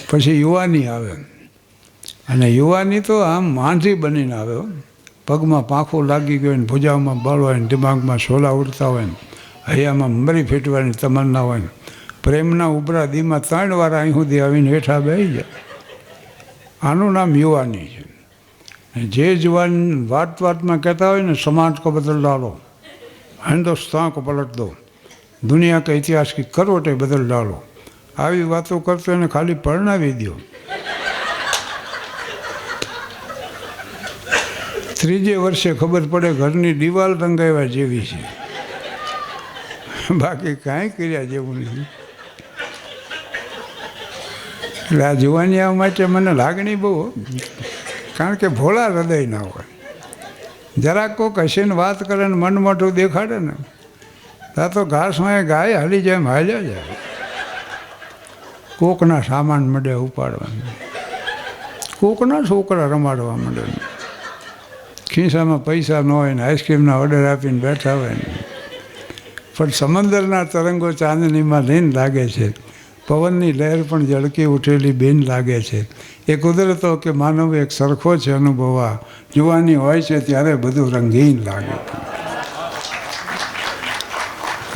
પછી યુવાની આવે, અને યુવાની તો આમ માંઝી બનીને આવે. પગમાં પાંખો લાગી ગયો ને, ભુજામાં બળ હોય ને, દિમાગમાં શોલા ઉડતા હોય ને, હૈયામાં મરી ફેટવાની તમન્ના હોય ને, પ્રેમના ઉભરા દીમાં 3 વાર અહીં સુધી આવીને હેઠા બેસી જાય. આનું નામ યુવાની છે. જે જુવાન વાતમાં કહેતા હોય ને, સમાજ કો બદલ ડાલો, હિન્દુસ્તાન કો પલટ દો, દુનિયા કે ઇતિહાસ કી કરોટે બદલ ડાલો, આવી વાતો કરતો એને ખાલી પરણાવી દો. 3જે વર્ષે ખબર પડે ઘરની દિવાલ રંગાવ્યા જેવી છે, બાકી કાંઈ કર્યા જેવું નથી. એટલે આ જુવાનિયા માટે મને લાગણી બહુ, કારણ કે ભોળા હૃદય ના હોય. જરાક કોઈક હસીને વાત કરે ને મન મોટું દેખાડે ને, ત્યાં તો ઘાસમાં ગાય હાલી જાય, હાલ્યા જાય. કોકના સામાન મળે ઉપાડવાનું, કોકના છોકરા રમાડવા મળે, ખિસ્સામાં પૈસા ન હોય ને આઈસ્ક્રીમના ઓર્ડર આપીને બેઠા હોય ને. પણ સમંદરના તરંગો ચાંદનીમાં લઈને લાગે છે, પવનની લહેર પણ ઝળકી ઉઠેલી બેન લાગે છે. એ કુદરતો કે માનવ એક સરખો છે અનુભવા, જુવાની હોય છે ત્યારે બધું રંગીન લાગે.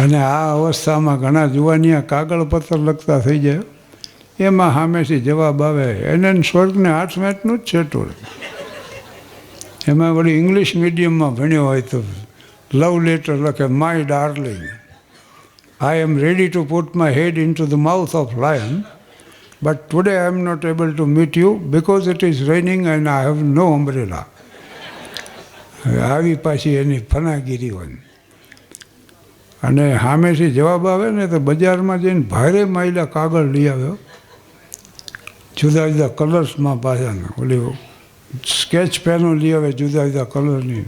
અને આ અવસ્થામાં ઘણા જુવાનિયા કાગળ પત્ર લખતા થઈ જાય, એમાં સામેથી જવાબ આવે. એને સ્વર્ગને 8 મિનિટનું જ છેટું. એમાં વળી ઇંગ્લિશ મીડિયમમાં ભણ્યો હોય તો લવ લેટર લખે, my darling, I am ready to put my head in to the mouth of lion, but today I am not able to meet you because it is raining and I have no umbrella. આવી પાછી એની ફનાગીરી હોય. અને સામેથી જવાબ આવે ને તો બજારમાં જઈને ભારે માયલા કાગળ લઈ આવ્યો, જુદા જુદા કલર્સમાં પાછા. ઓલી સ્કેચ પેનો લઈ આવે જુદા જુદા કલરની.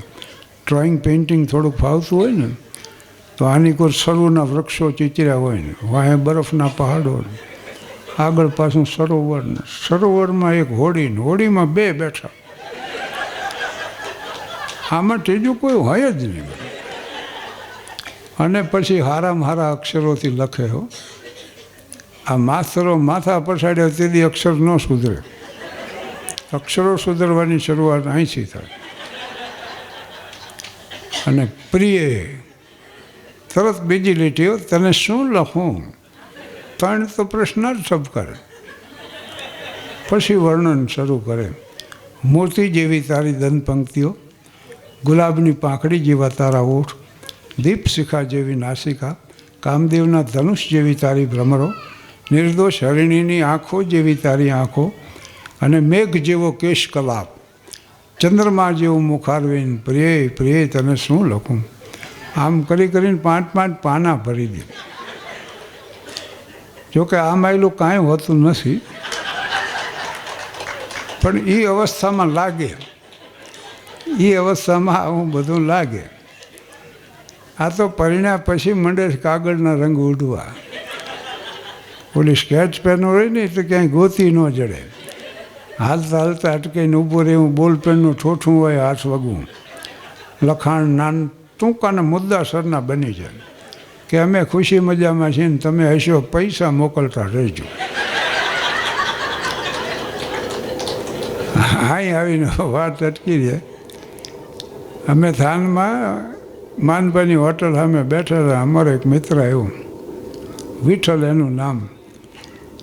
ડ્રોઈંગ પેઇન્ટિંગ થોડુંક ફાવતું હોય ને તો આની કોઈ સરુના વૃક્ષો ચીચર્યા હોય ને, વાંહે બરફના પહાડો ને, આગળ પાછું સરોવર ને, સરોવરમાં એક હોડી ને, હોડીમાં 2 બેઠા. આમાં ત્રીજું કોઈ હોય જ નહીં. અને પછી હારામાં હારા અક્ષરોથી લખે હો. આ માસ્તરો માથા પછાડ્યા તેથી અક્ષર ન સુધરે. અક્ષરો સુધરવાની શરૂઆત અહીંથી થાય. અને પ્રિય તરત બીજી લીટીઓ, તને શું લખું? 3 તો પ્રશ્નાર્થ કરે. પછી વર્ણન શરૂ કરે. મોતી જેવી તારી દંત પંક્તિઓ, ગુલાબની પાંખડી જેવા તારા ઓઠ, દીપશિખા જેવી નાસિકા, કામદેવના ધનુષ જેવી તારી ભ્રમરો, નિર્દોષ હરિણીની આંખો જેવી તારી આંખો, અને મેઘ જેવો કેશ કલાપ, ચંદ્રમા જેવું મુખારવીન, પ્રિય પ્રિય તને શું લખું? આમ કરી કરીને 5 પાના ભરી દે. જોકે આ માયલું કાંઈ હોતું નથી, પણ એ અવસ્થામાં લાગે, એ અવસ્થામાં આવું બધું લાગે. આ તો પરિણ્યા પછી મંડે કાગળના રંગ ઉડવા. ઓલી સ્કેચ પેનો હોય ને તો ક્યાંય ગોતી ન જડે. હાલતા હાલતા અટકીને ઊભું રહેવું, બોલપેનનું ઠોઠું હોય, હાથ વગવું, લખાણ નાન ટૂંકાના મુદ્દાસરના બની જાય કે અમે ખુશી મજામાં છીએ ને તમે હશો, પૈસા મોકલતા રહેજો. અહીં આવીને વાત અટકી જાય. અમે થાનમાં માનભાની હોટલ સામે બેઠા હતા. અમારો એક મિત્ર આવ્યો, વિઠ્ઠલ એનું નામ.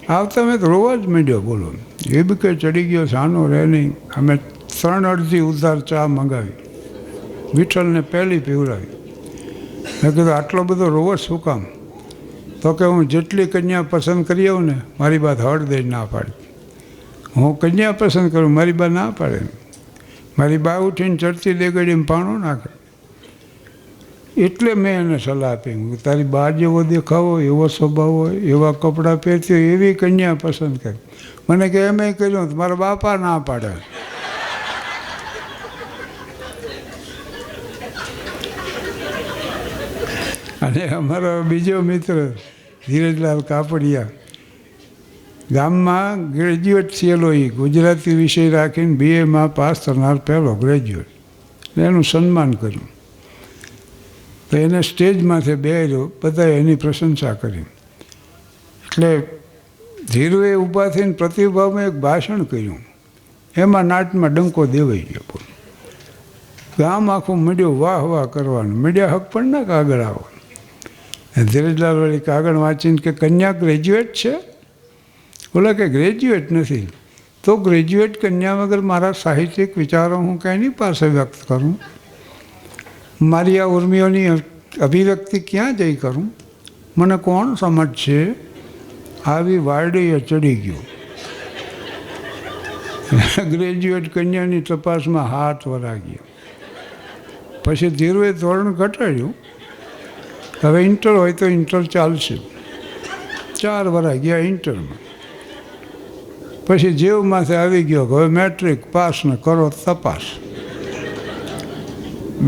આવતા મેં તો રોવા જ માંડ્યો. બોલો, એ બી કંઈ ચડી ગયો, સાનો રહે નહીં. અમે 3 અડધી ઉધાર ચા મંગાવી, વિઠ્ઠલને પહેલી પીવડાવી. મેં કીધું આટલો બધો રોવો શું કામ? તો કે હું જેટલી કન્યા પસંદ કરી આવું ને, મારી બાદ હળ દઈ ના પાડી. હું કન્યા પસંદ કરું, મારી બા ના પાડે. મારી બા ઉઠીને ચડતી દેગડીમાં પાણો નાખે. એટલે મેં એને સલાહ આપી, તારી બા જેવો દેખાવ હોય, એવો સ્વભાવ હોય, એવા કપડાં પહેરતી હોય, એવી કન્યા પસંદ કરી. મને કે એમ કર્યું તો મારા બાપા ના પાડે. અને અમારો બીજો મિત્ર ધીરજલાલ કાપડિયા, ગામમાં ગ્રેજ્યુએટ થયેલો, એ ગુજરાતી વિષય રાખીને BA પાસ થનાર પહેલો ગ્રેજ્યુએટ. એનું સન્માન કર્યું. તો એને સ્ટેજમાંથી બેહ્યો, બધાએ એની પ્રશંસા કરી. એટલે ધીરુએ ઊભા થઈને પ્રતિભાવમાં એક ભાષણ કર્યું. એમાં નાટમાં ડંકો દેવાઈ ગયો. ગામ આખું મીડિયું વાહ વાહ કરવાનું. મીડિયા હક પણ ના કાગળ આવો. ધીરજલાલ વળી કાગળ વાંચીને કે કન્યા ગ્રેજ્યુએટ છે? બોલા કે ગ્રેજ્યુએટ નથી. તો ગ્રેજ્યુએટ કન્યા વગર મારા સાહિત્યિક વિચારો હું કંઈની પાસે વ્યક્ત કરું? મારી આ ઉર્મિઓની અભિવ્યક્તિ ક્યાં જઈ કરું? મને કોણ સમજશે? આવી વારડીએ ચડી ગયું. ગ્રેજ્યુએટ કન્યાની તપાસમાં હાથ વરાગ્યો. પછી ધીરુએ ધોરણ ઘટાડ્યું. હવે ઇન્ટર હોય તો ઇન્ટર ચાલશે. 4 વર્ષ ગયા ઇન્ટરમાં. પછી જેવ માથે આવી ગયો હવે મેટ્રિક પાસ ને કરો તપાસ.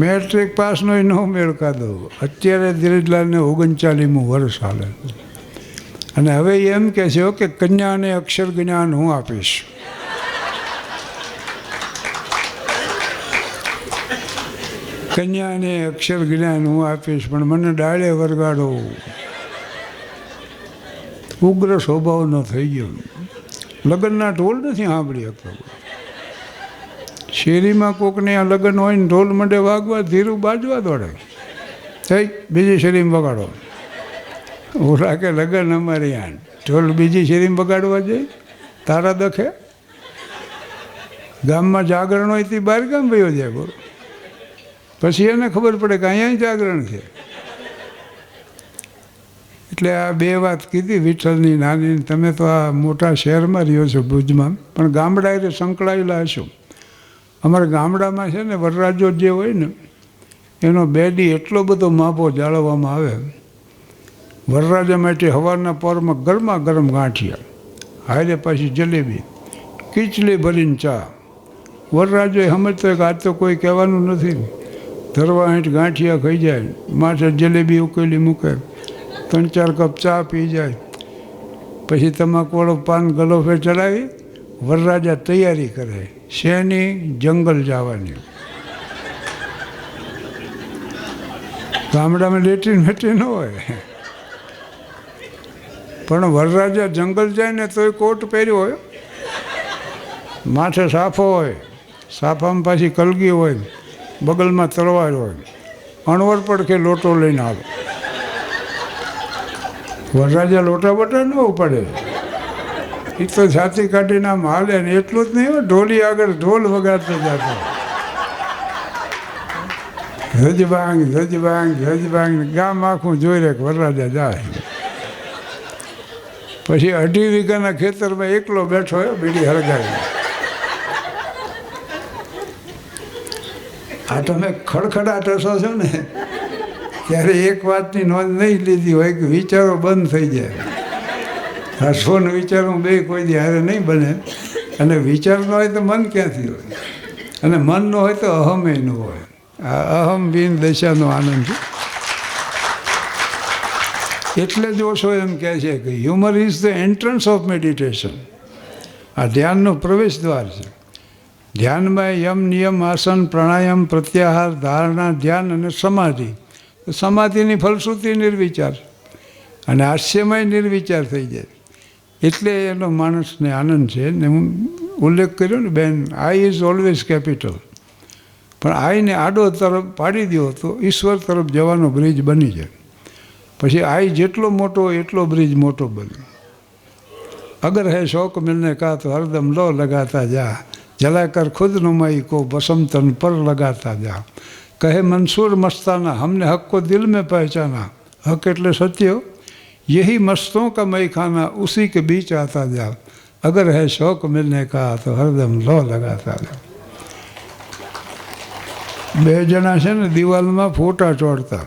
મેટ્રિક પાસનો ન મેળ કાઢો. અત્યારે ધીરજલાલને 39મું વર્ષ હાલે અને હવે એમ કહે છે કે કન્યાને અક્ષર જ્ઞાન હું આપીશ. કન્યાને અક્ષર જ્ઞાન હું આપીશ પણ મને ડાળે વરગાડો. ઉગ્ર સ્વભાવનો થઈ ગયો. લગ્નના ઢોલ નથી સાંભળી શકતો. શેરીમાં કોકને આ લગ્ન હોય ને ઢોલ મંડે વાગવા, ધીરું બાજવા દોડે. થઈ બીજી શેરીમાં વગાડો. ઓલા કે લગ્ન અમારી આ ઢોલ બીજી શેરીમાં વગાડવા જાય? તારા દખે ગામમાં જાગરણ હોય તે બહાર ગામ વયો જાય. બોલો પછી એને ખબર પડે કે અહીંયા જાગરણ છે. એટલે આ 2 વાત કીધી વિઠ્ઠલની નાની. તમે તો આ મોટા શહેરમાં રહ્યો છો ભુજમાં, પણ ગામડા સંકળાયેલા હશો. અમારા ગામડામાં છે ને વરરાજો જે હોય ને એનો બેડી એટલો બધો માપો જાળવવામાં આવે. વરરાજા માટે સવારના પરમાં ગરમા ગરમ ગાંઠિયા, હારે પાછી જલેબી, ખીચડી ભરીને ચા. વરરાજો એ સમજતો કે આજ તો કોઈ કહેવાનું નથી. ધરવા હેઠ ગાંઠિયા ખાઈ જાય, માથે જલેબી ઉકેલી મૂકે, 3-4 કપ ચા પી જાય. પછી તમાકુવાળો પાન ગલોફે ચડાવી વરરાજા તૈયારી કરે. શેની? જંગલ જવાની. ગામડામાં લેટ્રીન મેટ્રીન ન હોય, પણ વરરાજા જંગલ જાય ને તોય કોટ પહેર્યો હોય, માથે સાફો હોય, સાફામાં પાછી કલગી હોય, બગલમાં તરવાર હોય, અણવર પડખે લોટો લઈને આવે. વરરાજા લોટા બોટા ન ઉપાડે. એ તો છાતી કાઢીને આમ હાલે ને એટલું જ નહીં હોય, ઢોલી આગળ ઢોલ વગાડતો જતો. ધજબાંગ ધજબાંગ ધજબાંગ. ગામ આખું જોઈ રહે વરરાજા જાય. પછી 2.5 વીઘાના ખેતરમાં એકલો બેઠો હોય બીડી હળગાવી. આ તમે ખડખડાટ હસો છો ને ત્યારે એક વાતની નોંધ નહીં લીધી હોય કે વિચારો બંધ થઈ જાય. હસવાનું વિચારવું બે કોઈ દી હારે નહીં બને. અને વિચાર ન હોય તો મન ક્યાંથી હોય? અને મન ન હોય તો અહમ ન હોય. આ અહમ બિન દશાનો આનંદ છે. એટલે જ ઓશો એમ કહે છે કે humour is the entrance of meditation. આ ધ્યાનનો પ્રવેશ દ્વાર છે. ધ્યાનમાં યમ નિયમ આસન પ્રાણાયામ પ્રત્યાહાર ધારણા ધ્યાન અને સમાધિ. સમાધિની ફલશ્રુતિ નિર્વિચાર અને હાસ્યમય નિર્વિચાર થઈ જાય. એટલે એનો માણસને આનંદ છે. ને હું ઉલ્લેખ કર્યો ને બેન, આઈ ઇઝ ઓલવેઝ કેપિટલ. પણ આઈને આડો તરફ પાડી દો તો ઈશ્વર તરફ જવાનો બ્રિજ બની જાય. પછી આઈ જેટલો મોટો એટલો બ્રિજ મોટો બને. અગર હે શોક મિલને કા તો હરદમ લો લગાતા જા, જલાકર ખુદ નુમાઈ કો બસમતન પર લગાતા જા. કહે મંसूर मस्ताना हमने हक को दिल में पहचाना. हक એટલે સત્ય. यही मस्तों का मई खाना उसी के बीच आता जा. अगर है शौक मिलने का तो हरदम लो लगाता जा. 2 જણા છે ને દિવાલમાં ફોટા ચોડતા.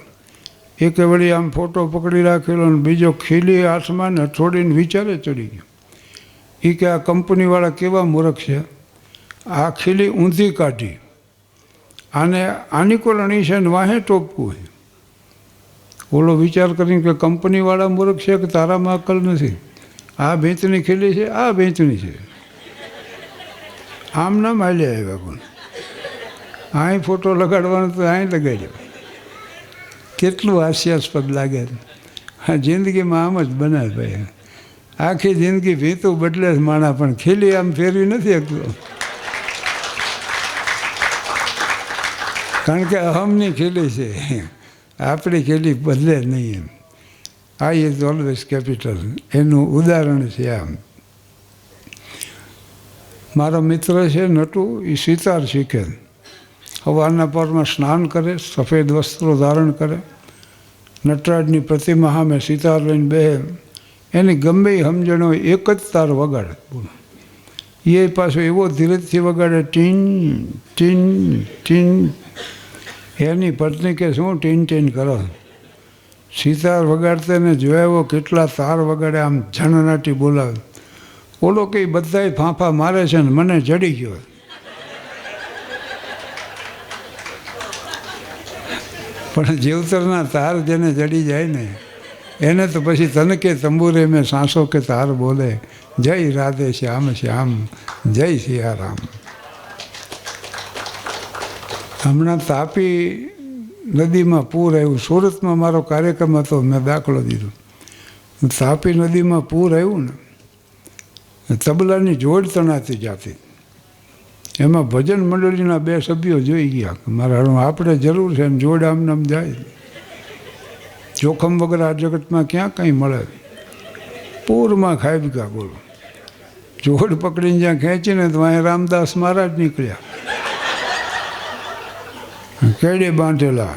એકે વળી આમ ફોટો પકડી રાખેલો ને બીજો ખીલી હાથમાં ને છોડીને વિચારે ચડી ગયો. એ કે આ કંપનીવાળા કેવા મૂર્ખ છે, આ ખીલી ઊંધી કાઢી આને આની કોલણી છે ને વાહે ટોપવું છે. ઓલો વિચાર કરીને કે કંપનીવાળા મૂર્ખ છે કે તારામાં અક્કલ નથી. આ ભેંતની ખીલી છે, આ ભેંતની છે. આમ ના માલ્યા આવ્યા પણ અહીં ફોટો લગાડવાનો તો અહીં લગાડ્યો. કેટલું હાસ્યાસ્પદ લાગે. હા, જિંદગીમાં આમ જ બને ભાઈ. આખી જિંદગી ભીતું બદલે જ માણા, પણ ખીલી આમ ફેરવી નથી શકતો. કારણ કે અહમની ખીલી છે, આપણી ખીલી બદલે જ નહીં. એમ આઈ ઇઝ ઓલવેઝ કેપિટલ એનું ઉદાહરણ છે. આમ મારો મિત્ર છે નટુ, એ સિતાર શીખે. સવારના પરમાં સ્નાન કરે, સફેદ વસ્ત્રો ધારણ કરે, નટરાજની પ્રતિમા સામે સિતાર લઈને બેહે. એની ગમે એ સમજણો એક જ તાર વગાડે. એ પાછો એવો ધીરજથી વગાડે, ટીન ટીન ટીન. એની પત્ની કે શું ટીન ટીન કરો? સિતાર વગાડતે ને જોયા કેટલા તાર વગાડે, આમ ઝણનાટી બોલાવે. ઓલો કે બધાય ફાંફા મારે છે ને મને જડી ગયો. પણ જીવતરના તાર જેને જડી જાય ને એને તો પછી તને કે તંબુરે મેં સાંસો કે તાર બોલે, જય રાધે શ્યામ શ્યામ, જય સિયારામ. હમણાં તાપી નદીમાં પૂર આવ્યું. સુરતમાં મારો કાર્યક્રમ હતો, મેં દાખલો દીધો. તાપી નદીમાં પૂર આવ્યું ને, તબલાની જોડ તણાતી જાતી. એમાં ભજન મંડળીના 2 સભ્યો જોઈ ગયા કે મારા આપણે જરૂર છે ને જોડ આમ નામ જાય. જોખમ વગર આ જગતમાં ક્યાં કંઈ મળે. પૂરમાં ખાઈ ગયા. બોલો, જોડ પકડીને જ્યાં ખેંચીને તો અહીંયા રામદાસ મહારાજ નીકળ્યા, કેડે બાંધેલા,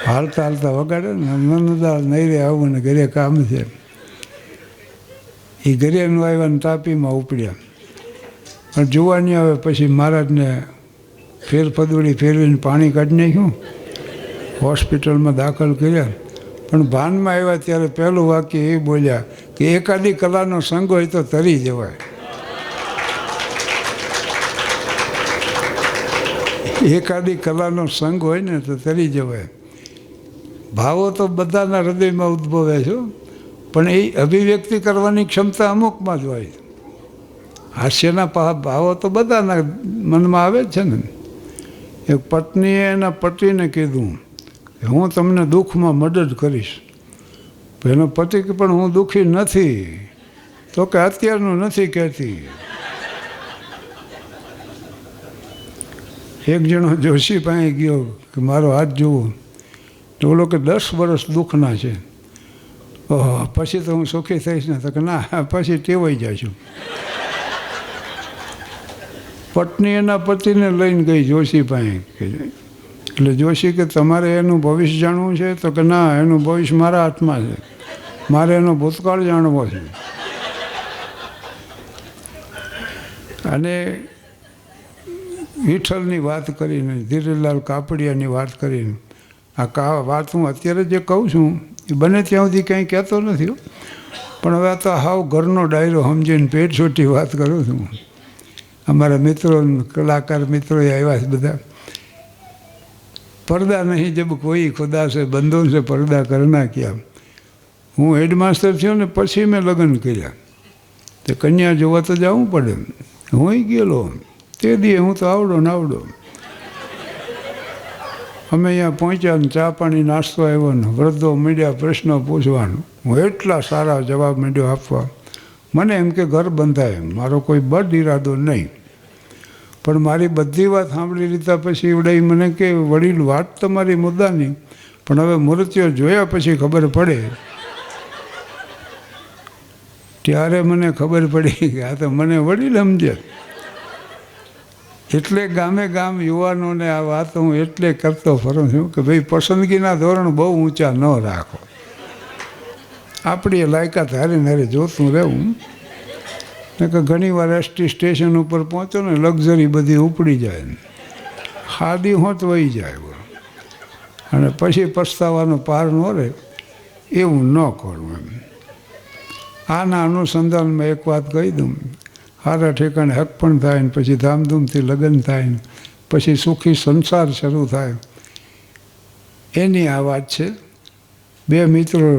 હાલતા હાલતા વગાડે ને, નંદા નહીં રે આવું ને ઘરે કામ છે. એ ઘરે નું આવ્યા ને તાપીમાં ઉપડ્યા. પણ જોવાની આવે પછી મહારાજને ફેરફદોડી ફેરવીને પાણી કાઢી નાખ્યું, હોસ્પિટલમાં દાખલ કર્યા. પણ ભાનમાં આવ્યા ત્યારે પહેલું વાક્ય એ બોલ્યા કે એકાદી કલાનો સંગ હોય તો તરી જવાય. એકાદી કલાનો સંગ હોય ને તો તરી જવાય. ભાવો તો બધાના હૃદયમાં ઉદ્ભવે છે, પણ એ અભિવ્યક્તિ કરવાની ક્ષમતા અમુકમાં જ હોય. હાસ્યના ભાવો તો બધાના મનમાં આવે જ છે ને. એક પત્નીએ એના પતિને કીધું કે હું તમને દુઃખમાં મદદ કરીશ. એનો પતિ કે પણ હું દુઃખી નથી. તો કે અત્યારનું નથી કહેતી. એક જણો જોશી પાસે ગયો કે મારો હાથ જુઓ. તો ઓલો કે 10 વર્ષ દુઃખના છે. ઓહો, પછી તો હું સુખી થઈશ ને? તો કે ના, પછી ટેવાઈ જઈશું. પત્ની એના પતિને લઈને ગઈ જોશી પાસે. એટલે જોશી કે તમારે એનું ભવિષ્ય જાણવું છે? તો કે ના, એનું ભવિષ્ય મારા હાથમાં છે, મારે એનો ભૂતકાળ જાણવો છે. અને વિઠ્ઠલની વાત કરીને, ધીરેલાલ કાપડિયાની વાત કરીને, આ વાત હું અત્યારે જે કહું છું એ બને ત્યાં સુધી કંઈ કહેતો નથી, પણ હવે તો હાવ ઘરનો ડાયરો સમજીને પેટ છોટી વાત કરું છું. અમારા મિત્રો, કલાકાર મિત્રોએ આવ્યા છે બધા. પડદા નહીં જબ કોઈ ખુદા છે, બંધો છે પડદા કરના ક્યાં. હું હેડમાસ્ટર થયો ને પછી મેં લગ્ન કર્યા. તે કન્યા જોવા તો જવું પડે. હું ગયેલો તે દીએ, હું તો આવડો ને આવડો. અમે અહીંયા પહોંચ્યા ને ચા પાણી નાસ્તો આવ્યો ને વૃદ્ધો માંડ્યા પ્રશ્નો પૂછવાનું. હું એટલા સારા જવાબ માંડ્યો આપવા. મને એમ કે ઘર બંધાય, મારો કોઈ બદ ઈરાદો નહીં. પણ મારી બધી વાત સાંભળી લીધા પછી વડાઈ મને કે વડીલ વાત તમારી મુદ્દાની, પણ હવે મૂર્તિઓ જોયા પછી ખબર પડે. ત્યારે મને ખબર પડી કે આ તો મને વડીલ સમજે. એટલે ગામે ગામ યુવાનોને આ વાત હું એટલે કરતો ફરું છું કે ભાઈ પસંદગીના ધોરણ બહુ ઊંચા ન રાખો. આપણી લાયકાત હારે હારે જોતું રહેવું. ને કે ઘણીવાર એસટી સ્ટેશન ઉપર પહોંચો ને લક્ઝરી બધી ઉપડી જાય ને ખાદી હોત વહી જાય, અને પછી પસ્તાવાનો પાર ન રહે. એવું ન કરવું. એમ આના અનુસંધાનમાં એક વાત કહી દઉં. સારા ઠેકાણે હક પણ થાય ને પછી ધામધૂમથી લગ્ન થાય ને પછી સુખી સંસાર શરૂ થાય. એની આ વાત છે. 2 મિત્રો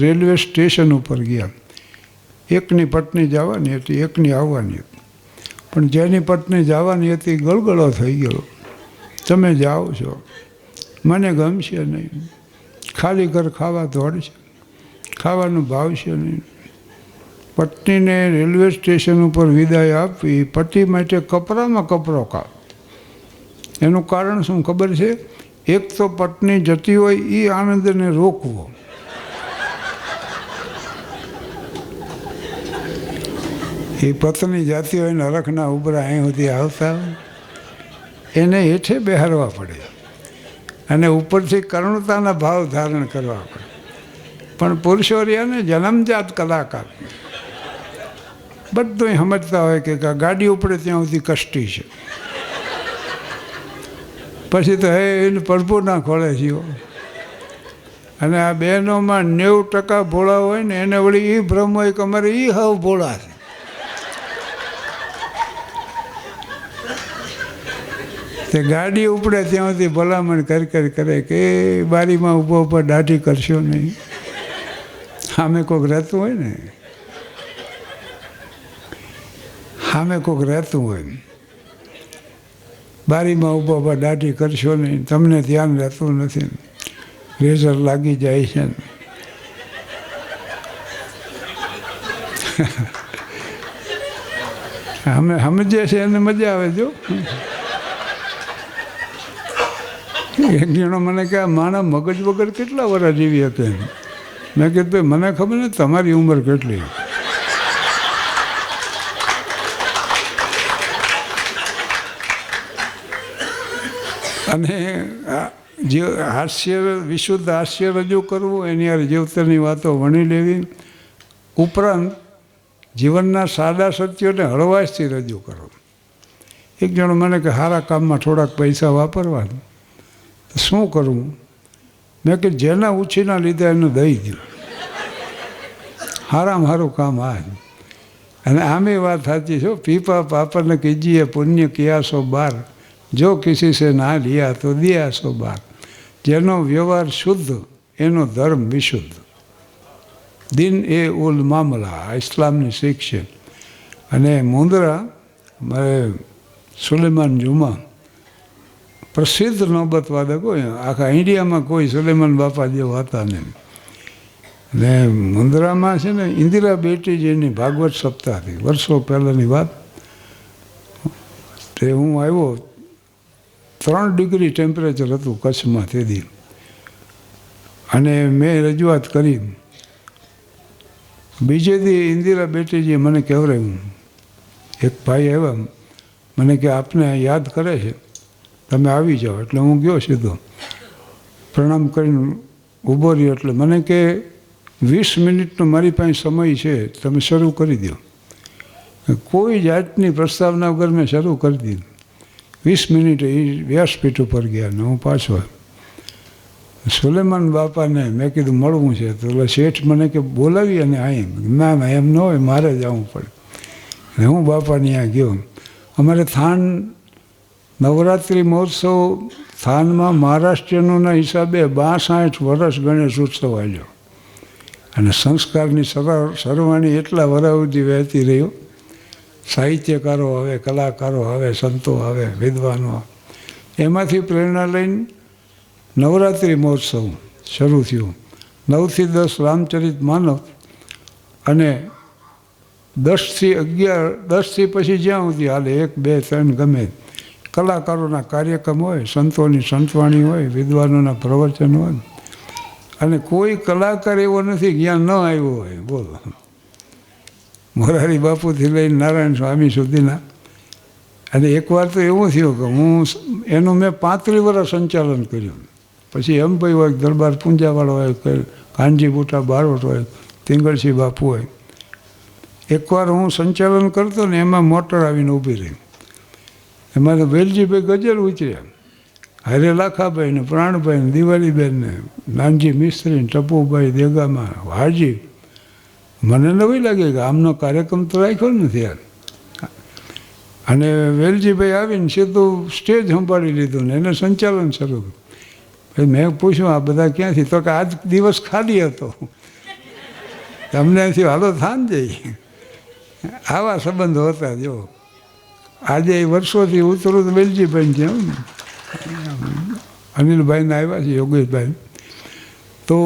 રેલવે સ્ટેશન ઉપર ગયા. એકની પત્ની જવાની હતી, એકની આવવાની હતી. પણ જેની પત્ની જવાની હતી ગળગળો થઈ ગયો, તમે જાઓ છો, મને ગમશે નહીં, ખાલી ઘર ખાવા દોડશે, ખાવાનું ભાવશે નહીં. પત્નીને રેલવે સ્ટેશન ઉપર વિદાય આપવી, પતિ માટે કપરામાં કપરો કાપ. એનું કારણ શું ખબર છે? એક તો પત્ની જતી હોય એ આનંદને રોકવો, એ પત્ની જાતી હોય ને હરખના ઉભરા અહીં સુધી આવતા એને હેઠે બેહારવા પડે અને ઉપરથી કરુણતાના ભાવ ધારણ કરવા પડે. પણ પુરુષો રહ્યા ને જન્મજાત કલાકાર, બધું સમજતા હોય કે ગાડી ઉપડે ત્યાં સુધી કષ્ટી છે, પછી તો હે એને પ્રભુના ખોળે જીવો. અને આ બહેનોમાં 90% ભોળા હોય ને એને વળી એ ભ્રમ હોય કે અમારે એ હાવ ભોળા છે. તે ગાડી ઉપડે ત્યાં સુધી ભલામણ કરે કે બારીમાં ઊભો ઊભો દાઢી કરશો નહીં. સામે કોઈક રહેતું હોય ને, સામે કોઈક રહેતું હોય, બારીમાં ઊભો ઊભો દાઢી કરશો નહીં, તમને ધ્યાન રહેતું નથી, રેઝર લાગી જાય છે. અમે સમજે છે એને મજા આવે. જો એક જણો મને કહે માણા મગજ વગર કેટલા વર્ષ જીવી શકે. મેં કીધું ભાઈ મને ખબર ને તમારી ઉંમર કેટલી. અને જે હાસ્ય, વિશુદ્ધ હાસ્ય રજૂ કરવું, એની યાર જીવતરની વાતો વણી લેવી, ઉપરાંત જીવનના સાદા સત્યોને હળવાશથી રજૂ કરો. એક જણો મને કે સારા કામમાં થોડાક પૈસા વાપરવાના, શું કરવું? મેં કે જેના ઉછીના લીધે એને દઈ દઉં, સારામાં સારું કામ આ જ. અને આમે વાત સાચી છો, પીપા પાપરને કીજીએ પુણ્ય કિયા સો બાર, જો કિસી સે ના લિયા તો દિયા સો બાર. જેનો વ્યવહાર શુદ્ધ એનો ધર્મ વિશુદ્ધ. દિન એ ઉલ મામલા, આ ઇસ્લામની શીખ છે. અને મુંદ્રા મારે સુલેમાન જુમા પ્રસિદ્ધ નોબતવાદક હોય, આખા ઇન્ડિયામાં કોઈ સુલેમાન બાપા જેવા હતા નહીં. ને મુંદ્રામાં છે ને ઇન્દિરા બેટીજીની ભાગવત સપ્તાહ હતી, વર્ષો પહેલાંની વાત. તે હું આવ્યો, 3 ડિગ્રી ટેમ્પરેચર હતું કચ્છમાં તે દી. અને મેં રજૂઆત કરી. બીજે દી ઇન્દિરા બેટીજીએ મને કહેવરાયું, એક ભાઈ આવ્યા, મને કે આપને યાદ કરે છે, તમે આવી જાઓ. એટલે હું ગયો સીધો, પ્રણામ કરીને ઊભો રહ્યો. એટલે મને કે 20 મિનિટનો મારી પાસે સમય છે, તમે શરૂ કરી દો. કોઈ જાતની પ્રસ્તાવના વગર મેં શરૂ કરી દીધું. 20 મિનિટ એ વ્યાસપીઠ ઉપર ગયા ને હું પાછો. સુલેમાન બાપાને મેં કીધું મળવું છે. તો એટલે શેઠ મને કે બોલાવી અને અહીં. ના ના એમ ન હોય, મારે જવું પડે. અને હું બાપાની ત્યાં ગયો. અમારે થાન નવરાત્રિ મહોત્સવ થાનમાં મહારાષ્ટ્રીયનોના હિસાબે 62 વર્ષ ગણેશ ઉત્સવ આવ્યો. અને સંસ્કારની સરવાણી એટલા વર્ષ સુધી વહેતી રહ્યો. સાહિત્યકારો આવે, કલાકારો આવે, સંતો આવે, વિદ્વાનો આવે. એમાંથી પ્રેરણા લઈને નવરાત્રિ મહોત્સવ શરૂ થયો. 9 થી 10 રામચરિત માનવ અને 10 થી 11, 10 થી પછી જ્યાં સુધી હાલે 1, 2, 3 ગમે. કલાકારોના કાર્યક્રમ હોય, સંતોની સંતવાણી હોય, વિદ્વાનોના પ્રવચન હોય. અને કોઈ કલાકાર એવો નથી જ્યાં ન આવ્યો હોય. બોલો, મોરારી બાપુથી લઈને નારાયણ સ્વામી સુધીના. અને એકવાર તો એવું થયું કે હું એનું મેં 35 વર્ષ સંચાલન કર્યું. પછી એમભાઈ હોય, દરબાર પૂંજાવાળો હોય, કાનજી બુટા બારોટ હોય, તિંગળસિંહ બાપુ હોય. એકવાર હું સંચાલન કરતો ને એમાં મોટર આવીને ઊભી રહી. એમાં તો વેલજીભાઈ ગજર ઉતર્યા, હારે લાખાભાઈ ને પ્રાણભાઈ ને દિવાળીબેન ને નાનજી મિસ્ત્રી ને ટપુભાઈ દેગામાં હાજી. મને નવી લાગે કે આમનો કાર્યક્રમ તો રાખ્યો નથી યાર. અને વેલજીભાઈ આવીને સીધું સ્ટેજ સંભાળી લીધું ને એને સંચાલન શરૂ કર્યું. ભાઈ મેં પૂછ્યું આ બધા ક્યાંથી? તો કે આજ દિવસ ખાલી હતો, તમને અહીંથી હાલો થાન જઈ. આવા સંબંધો હતા. જો આજે વર્ષોથી ઉતરું તો વેલજીભાઈ ત્યાં ને અનિલભાઈને આવ્યા છે, યોગેશભાઈ. તો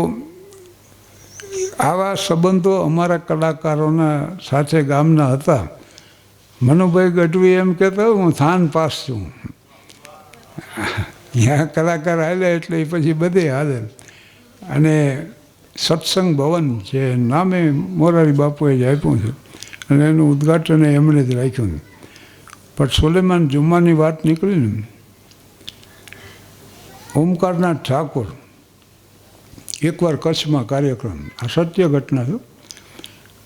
આવા સંબંધો અમારા કલાકારોના સાથે ગામના હતા. મનુભાઈ ગઢવી એમ કહેતો હું થાન પાસ છું. ત્યાં કલાકાર હાલ્યા એટલે એ પછી બધે હાલે. અને સત્સંગ ભવન છે નામે મોરારી બાપુએ જ આપ્યું છે અને એનું ઉદ્ઘાટન એમણે જ રાખ્યું. પણ સુલેમાન જુમ્માની વાત નીકળી ને, ઓમકારનાથ ઠાકોર એકવાર કચ્છમાં કાર્યક્રમ, આ સત્ય ઘટના છે.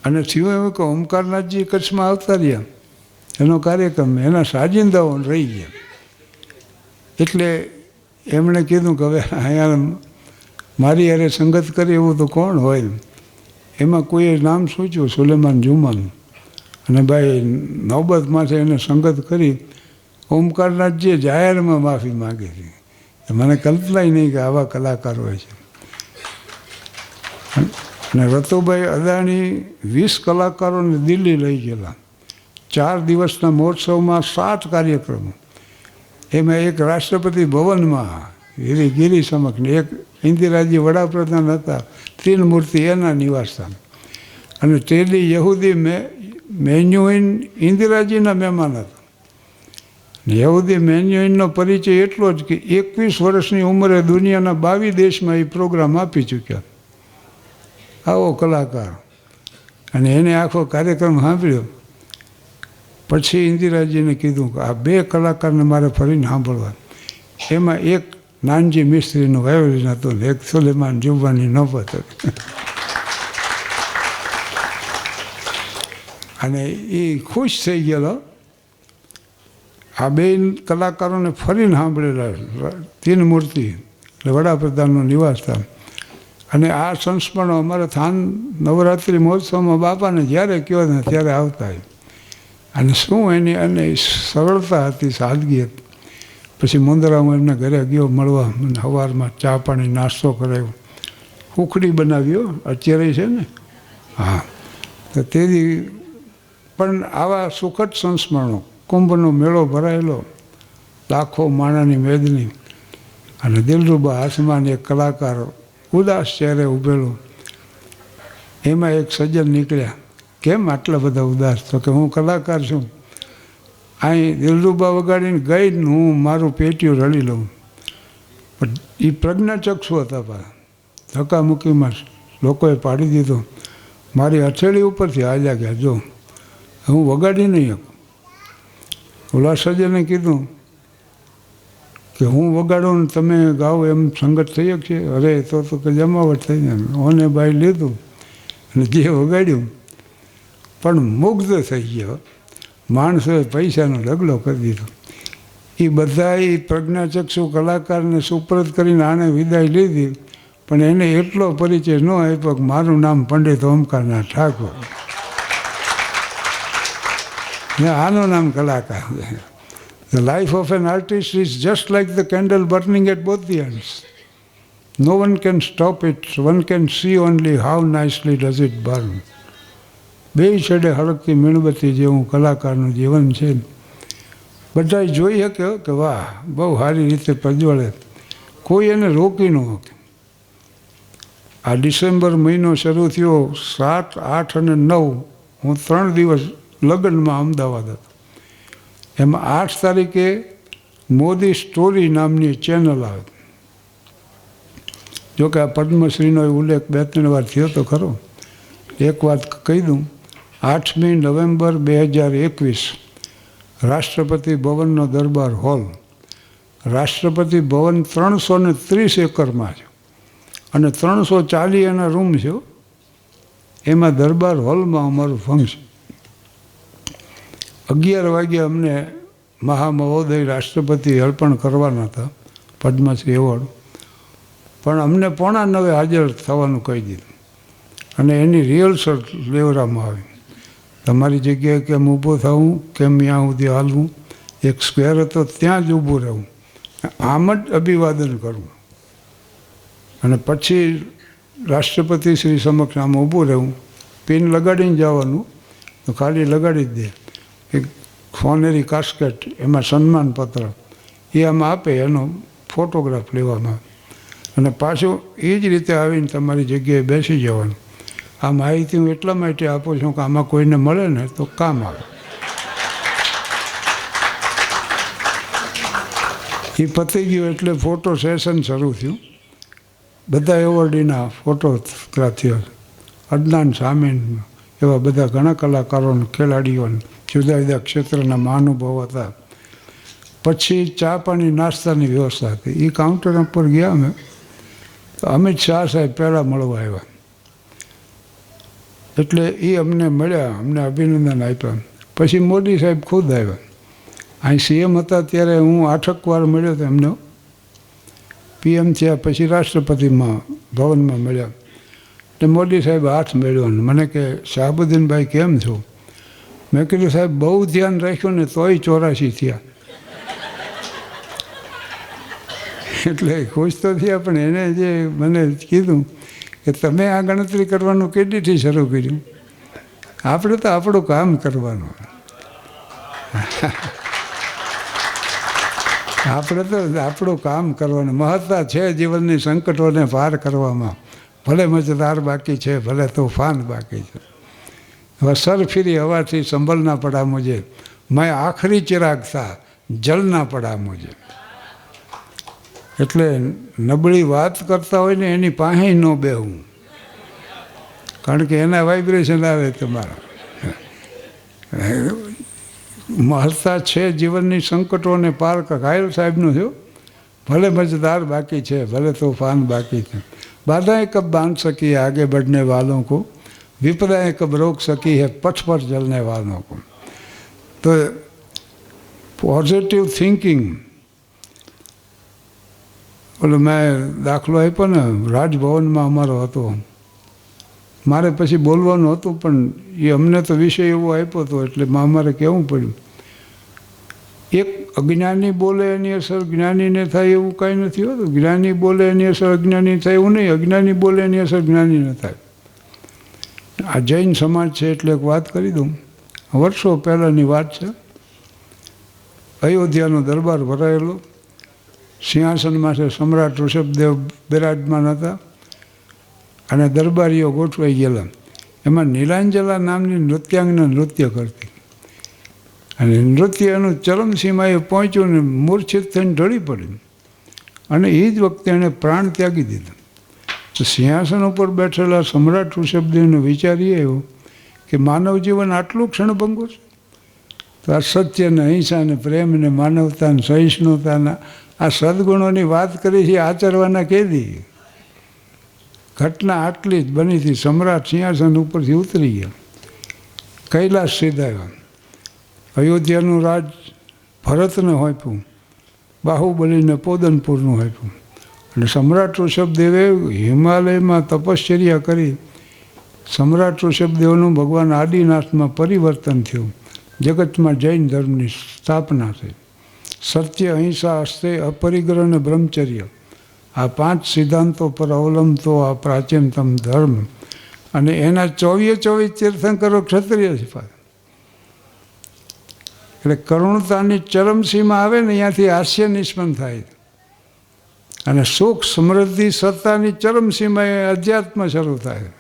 અને થયું એવું કે ઓમકારનાથજી કચ્છમાં આવતા રહ્યા, એનો કાર્યક્રમ, એના સાજિંદાઓ રહી ગયા. એટલે એમણે કીધું કે હવે અહીંયા મારી હારે સંગત કરી એવું તો કોણ હોય. એમાં કોઈએ નામ સૂચ્યું સુલેમાન જુમ્માનું. અને ભાઈ નવબતમાંથી એને સંગત કરી ઓમકારનાથજીએ જાહેરમાં માફી માગી હતી. મને કલ્પનાય નહીં કે આવા કલાકાર હોય છે. અને રતુભાઈ અદાણી 20 કલાકારોને દિલ્હી લઈ ગયેલા. 4 દિવસના મહોત્સવમાં 7 કાર્યક્રમો. એમાં એક રાષ્ટ્રપતિ ભવનમાં ગિરી સમક્ષ, એક ઇન્દિરાજી વડાપ્રધાન હતા, ત્રિમૂર્તિ એના નિવાસસ્થાન. અને તેલી યહૂદી મેન્યુઇન ઇન્દિરાજીના મહેમાન હતા. યહૂદી મેન્યુઇનનો પરિચય એટલો જ કે 21 વર્ષની ઉંમરે દુનિયાના 22 દેશમાં એ પ્રોગ્રામ આપી ચૂક્યા. આવો કલાકાર. અને એને આખો કાર્યક્રમ સાંભળ્યો. પછી ઇન્દિરાજીને કીધું કે આ 2 કલાકારને મારે ફરીને સાંભળવા. એમાં એક નાનજી મિસ્ત્રીનું વાયોલિન હતું ને એક સુલેમાન જુમ્માની નોબત હતી. અને એ ખુશ થઈ ગયેલો. આ 2 કલાકારોને ફરીને સાંભળેલા ત્રિમૂર્તિ એટલે વડાપ્રધાનનું નિવાસસ્થાન. અને આ સંસ્મરણો અમારા થાન નવરાત્રિ મહોત્સવમાં બાપાને જ્યારે કહો ને ત્યારે આવતા. અને શું એની અને સરળતા હતી, સાદગી હતી. પછી મુંદરા હું એમને ઘરે ગયો મળવા, સવારમાં ચા પાણી નાસ્તો કરાવ્યો, ઉખડી બનાવ્યો અત્યારે છે ને. હા, તો તેથી પણ આવા સુખદ સંસ્મરણો. કુંભનો મેળો ભરાયેલો, લાખો માણાની મેદની. અને દિલરુબા હાથમાં એક કલાકાર ઉદાસ ચહેરે ઊભેલો. એમાં એક સજ્જન નીકળ્યા. કેમ આટલા બધા ઉદાસ? તો કે હું કલાકાર છું, અહીં દિલરુબા વગાડીને ગઈ ને હું મારું પેટીયું રળી લઉં. પણ એ પ્રજ્ઞાચક્ષુ હતા. પાછા ધક્કામુક્કીમાં લોકોએ પાડી દીધો. મારી હથેળી ઉપરથી હાલ્યા ગયા. જો હું વગાડી નહીં શકું. ઓલા સજ્જને કીધું કે હું વગાડું ને તમે ગાઓ એમ સંગત થઈ શકશે? અરે તો કે જમાવટ થઈ ને. ઓને બાઈ લીધું અને જે વગાડ્યું પણ મુગ્ધ થઈ ગયો. માણસોએ પૈસાનો ઢગલો કરી દીધો. એ બધા એ પ્રજ્ઞાચક્ષુ કલાકારને સુપ્રત કરીને આને વિદાય લીધી. પણ એને એટલો પરિચય ન આપ્યો કે મારું નામ પંડિત ઓમકારનાથ ઠાકોર ને આનું નામ કલાકાર. The life of an artist is just like the candle burning at both the ends. No one can stop it. One can see only how nicely does it burn. 2 છેડે હળગતી મીણબત્તી જેવું કલાકારનું જીવન છે. બધા જોઈ શકે કે વાહ બહુ સારી રીતે પ્રજ્વળે. કોઈ એને રોકી ન શકે. આ ડિસેમ્બર મહિનો શરૂ થયો 7, 8 અને 9 હું 3 દિવસ લગ્નમાં અમદાવાદ હતો. એમાં 8 તારીખે મોદી સ્ટોરી નામની ચેનલ આવે. જોકે આ પદ્મશ્રીનો ઉલ્લેખ 2-3 વાર થયો તો ખરો. એક વાત કહી દઉં. 8મી નવેમ્બર 2021 રાષ્ટ્રપતિ ભવનનો દરબાર હોલ. રાષ્ટ્રપતિ ભવન 330 એકરમાં છે અને 340 એના રૂમ છે. એમાં દરબાર હોલમાં અમારું ફંક્શન. 11 વાગ્યે અમને મહામહોદય રાષ્ટ્રપતિ અર્પણ કરવાના હતા પદ્મશ્રી એવોર્ડ. પણ અમને 8:45 હાજર થવાનું કહી દીધું અને એની રિહર્સલ લેવડાવવામાં આવી. તમારી જગ્યાએ કેમ ઊભો થવું, કેમ ત્યાં સુધી હાલવું, એક સ્ક્વેર હતો ત્યાં જ ઊભું રહેવું, આમ જ અભિવાદન કરવું અને પછી રાષ્ટ્રપતિ શ્રી સમક્ષ આમ ઊભું રહેવું. પિન લગાડીને જવાનું તો ખાલી લગાડી જ દે. એક સોનેરી કાસ્કેટ એમાં સન્માનપત્ર એ આમાં આપે, એનો ફોટોગ્રાફ લેવામાં આવે અને પાછું એ જ રીતે આવીને તમારી જગ્યાએ બેસી જવાનું. આ માહિતી હું એટલા માટે આપું છું કે આમાં કોઈને મળે ને તો કામ આવે. એ પતી ગયું એટલે ફોટો સેશન શરૂ થયું. બધા એવોર્ડીના ફોટોગ્રાફીઓ, અદનાન સામીન, એવા બધા ઘણા કલાકારો, ખેલાડીઓ, જુદા જુદા ક્ષેત્રના મહાનુભાવો હતા. પછી ચા પાણી નાસ્તાની વ્યવસ્થા હતી. એ કાઉન્ટર ઉપર ગયા અમે. અમિત શાહ સાહેબ પહેલાં મળવા આવ્યા. એટલે એ અમને મળ્યા, અમને અભિનંદન આપ્યા. પછી મોદી સાહેબ ખુદ આવ્યા. અહીં સીએમ હતા ત્યારે હું 8 વાર મળ્યો હતો એમને. પીએમ થયા પછી રાષ્ટ્રપતિમાં ભવનમાં મળ્યા. એટલે મોદી સાહેબ હાથ મેળવ્યો ને મને કે શાહબુદ્દીનભાઈ કેમ છો? મેં કીધું સાહેબ બહુ ધ્યાન રાખ્યું ને તોય 84 થયા. એટલે ખુશ તો થયા, પણ એને જે મને કીધું કે તમે આ ગણતરી કરવાનું કેટલીથી શરૂ કર્યું? આપણે તો આપણું કામ કરવાનું. આપણે તો આપણું કામ કરવાનું. મહત્તા છે જીવનની સંકટોને પાર કરવામાં. ભલે મજદાર બાકી છે, ભલે તોફાન બાકી છે. હવે સર ફીરી હવાથી સંભલના પડા મુझे, મેં આખરી ચિરાગ થા જલ ના પડા મુझे. એટલે નબળી વાત કરતા હોય ને એની પાસે ન બેહવું, કારણ કે એના વાઇબ્રેશન આવે તમારા. મહત્તા છે જીવનની સંકટોને પાર. ઘાયલ સાહેબનું થયું, ભલે મજદાર બાકી છે, ભલે તूफान बाकी છે. बाधाएं कब बांध सकी है आगे बढ़ने वालों को, विपदाएं कब रोक सकी है पथ पर चलने वालों को. तो पॉजिटिव थिंकिंग. ઓલો મેં દાખલો આપ્યો ને, રાજભવનમાં અમારો હતો. મારે પછી બોલવાનું હતું, પણ એ અમને તો વિષય એવો આપ્યો હતો એટલે અમારે કહેવું પડ્યું. એક અજ્ઞાની બોલે એની અસર જ્ઞાનીને થાય એવું કાંઈ નથી હોતું. જ્ઞાની બોલે એની અસર અજ્ઞાની થાય એવું નહીં. અજ્ઞાની બોલે એની અસર જ્ઞાનીને થાય. આ જૈન સમાજ છે એટલે એક વાત કરી દઉં. વર્ષો પહેલાંની વાત છે. અયોધ્યાનો દરબાર ભરાયેલો. સિંહાસનમાં છે સમ્રાટ ઋષભદેવ બિરાજમાન હતા અને દરબારીઓ ગોઠવાઈ ગયેલા. એમાં નીલાંજલા નામની નૃત્યાંગના નૃત્ય કરતી, અને નૃત્યનું ચરમસીમાએ પહોંચ્યું ને મૂર્છિત થઈને ઢળી પડી, અને એ જ વખતે એણે પ્રાણ ત્યાગી દીધા. તો સિંહાસન ઉપર બેઠેલા સમ્રાટ ઋષભદેવને વિચારીએ એવું કે માનવ જીવન આટલું ક્ષણભંગુ છે. તો આ સત્યને, અહિંસાને, પ્રેમને, માનવતાને, સહિષ્ણુતાના આ સદગુણોની વાત કરી છે, આચરવાના કેદી? ઘટના આટલી જ બની હતી. સમ્રાટ સિંહાસન ઉપરથી ઉતરી ગયા, કૈલાસ સીધાયા. અયોધ્યાનું રાજ ભરતને હોપ્યું, બાહુબલીને પોદનપુરનું હોપ્યું. અને સમ્રાટ ઋષભદેવે હિમાલયમાં તપશ્ચર્યા કરી. સમ્રાટ ઋષભદેવનું ભગવાન આદિનાથમાં પરિવર્તન થયું. જગતમાં જૈન ધર્મની સ્થાપના થઈ. સત્ય, અહિંસા, અસ્તે, અપરિગ્રહ અને બ્રહ્મચર્ય, આ 5 સિદ્ધાંતો પર અવલંબતો આ પ્રાચીનતમ ધર્મ. અને એના 24 તીર્થંકરો ક્ષત્રિય છે. એટલે કરુણતાની ચરમસીમા આવે ને ત્યાંથી હાસ્ય નિષ્પન્ન થાય. અને સુખ, સમૃદ્ધિ, સત્તાની ચરમસીમાએ અધ્યાત્મ શરૂ થાય.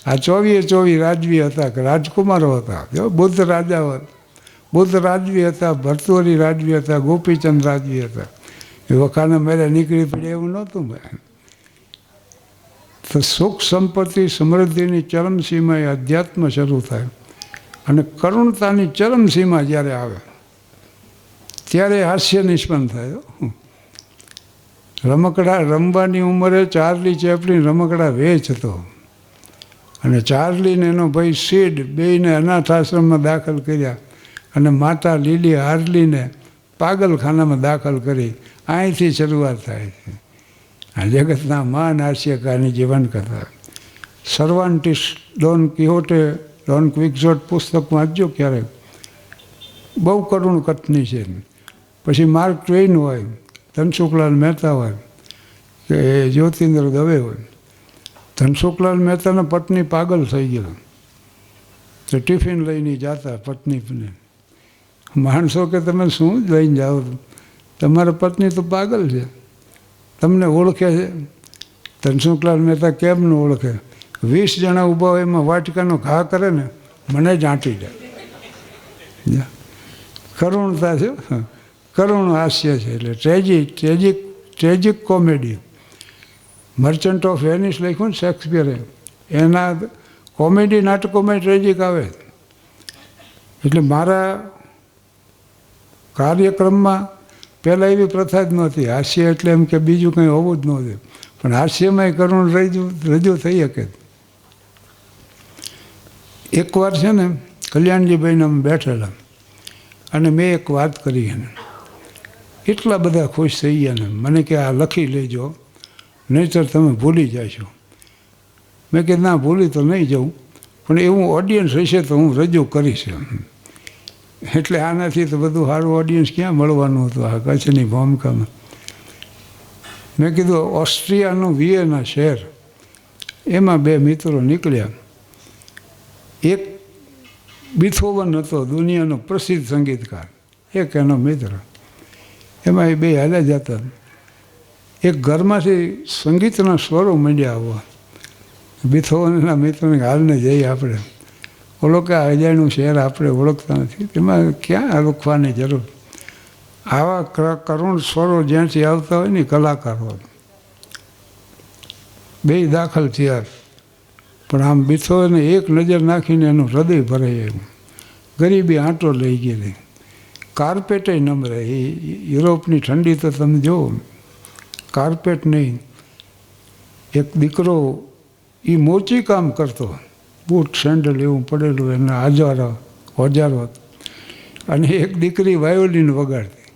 આ 24 રાજવી હતા કે રાજકુમારો હતા. બુદ્ધ રાજાઓ હતા, બુદ્ધ રાજવી હતા, ભર્તુહરી રાજવી હતા, ગોપીચંદ રાજવી હતા. એ વખાને મેરે નીકળી પડે એવું નહોતું. તો સુખ, સંપત્તિ, સમૃદ્ધિની ચરમસીમાએ અધ્યાત્મ શરૂ થાય. અને કરુણતાની ચરમસીમા જ્યારે આવે ત્યારે હાસ્ય નિષ્પન્ન થાય. રમકડા રમવાની ઉંમરે ચાર્લી ચેપલિન રમકડા વેચતો, અને ચાર્લીને એનો ભાઈ સીડ બેયને અનાથ આશ્રમમાં દાખલ કર્યા, અને માતા લીલી હાર્લીને પાગલખાનામાં દાખલ કરી. અહીંથી શરૂઆત થાય છે આ જગતના મહાન હાસ્યકારની જીવનકથા. સર્વાન્ટિસ, ડોન કિહોટે, ડોન ક્વિક્સોટ પુસ્તક વાંચજો ક્યારેક, બહુ કરુણ કથની છે. પછી માર્ક ટ્વેઇન હોય, ધનસુખલાલ મહેતા હોય, કે જ્યોતિન્દ્ર દવે હોય. ધનસુખલાલ મહેતાના પત્ની પાગલ થઈ ગયેલા, તો ટિફિન લઈને જતા પત્નીને. માણસો કે તમે શું જ લઈને જાઓ, તમારા પત્ની તો પાગલ છે, તમને ઓળખે છે? ધનસુખલાલ મહેતા કેમ ન ઓળખે? 20 જણા ઊભા હોય એમાં વાટકાનો ઘા કરે ને મને જ આંટી જાય. કરુણતા છે, કરુણ હાસ્ય છે, એટલે tragic comedy. Merchant of Venice લખ્યું ને શેક્સપિયરે, એના કોમેડી નાટકોમાં ટ્રેજિક આવે. એટલે મારા કાર્યક્રમમાં પહેલાં એવી પ્રથા જ નહોતી. હાસ્ય એટલે એમ કે બીજું કંઈ હોવું જ નહોતું, પણ હાસ્યમાંય કરુણ રજૂ થઈ શકે. એકવાર છે ને કલ્યાણજીભાઈને અમે બેઠેલા અને મેં એક વાત કરી એને, એટલા બધા ખુશ થઈ ગયા ને. મને કે આ લખી લેજો, નહીંતર તમે ભૂલી જશો. મેં કીધું ના, ભૂલી તો નહીં જાઉં, પણ એવું ઓડિયન્સ હશે તો હું રજૂ કરીશ. એટલે આનાથી તો બધું સારું ઓડિયન્સ ક્યાં મળવાનું હતું આ કચ્છની ભૂમિકામાં. મેં કીધું ઓસ્ટ્રિયાનું વિયેના શહેર, એમાં 2 મિત્રો નીકળ્યા. એક બીથોવન હતો, દુનિયાનો પ્રસિદ્ધ સંગીતકાર, એક એનો મિત્ર. એમાં એ 2 હાલ્યા જતા. એક ઘરમાંથી સંગીતના સ્વરો માંડ્યા આવવા. બીથોવનના મિત્રને હાલને જઈએ આપણે, ઓલો કે અજાણ્યું શહેર આપણે ઓળખતા નથી, તેમાં ક્યાં રોકવાની જરૂર. આવા કરુણ સ્વરો જ્યાંથી આવતા હોય ને કલાકારો, 2 દાખલ થયા. પણ આમ બીથોવને એક નજર નાખીને એનું હૃદય ભરાય એમ. ગરીબી આંટો લઈ ગયેલી, કાર્પેટે નમરે. એ યુરોપની ઠંડી તો તમે જુઓ, કાર્પેટ નહીં. એક દીકરો એ મોચી કામ કરતો, બૂટ સેન્ડલ એવું પડેલું, એના ઓજારો. અને એક દીકરી વાયોલિન વગાડતી.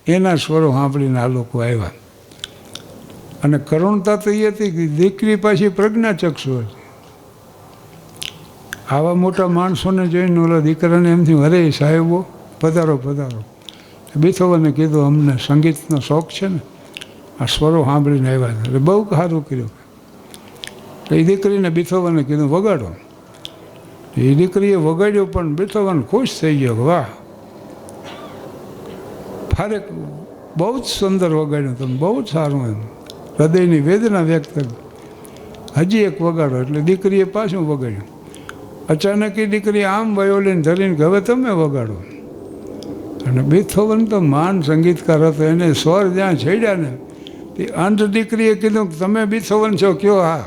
એના સ્વરો સાંભળીને આ લોકો આવ્યા. અને કરુણતા તો એ હતી કે દીકરી પાછી પ્રજ્ઞાચક્ષુ હતી. આવા મોટા માણસોને જોઈને ઓલા દીકરાને એમથી, અરે સાહેબો પધારો પધારો. બીથોવને કીધું અમને સંગીતનો શોખ છે ને, આ સ્વરો સાંભળીને આવ્યા. એટલે બહુ સારું કર્યું. એ દીકરીને બીથોવને કીધું વગાડો. એ દીકરીએ વગાડ્યો, પણ બીથોવન ખુશ થઈ ગયો. વાહ, ફારેક બહુ જ સુંદર વગાડ્યું તમે, બહુ જ સારું. એમ હૃદયની વેદના વ્યક્ત કરી. હજી એક વગાડો. એટલે દીકરીએ પાછું વગાડ્યું. અચાનક એ દીકરી આમ વાયોલિન ધરીને કે હવે તમે વગાડો. અને બીથોવન તો મહાન સંગીતકાર હતો, એને સ્વર જ્યાં છેડ્યા ને તે અંધ દીકરીએ કીધું કે તમે બીથોવન છો? કયો હા.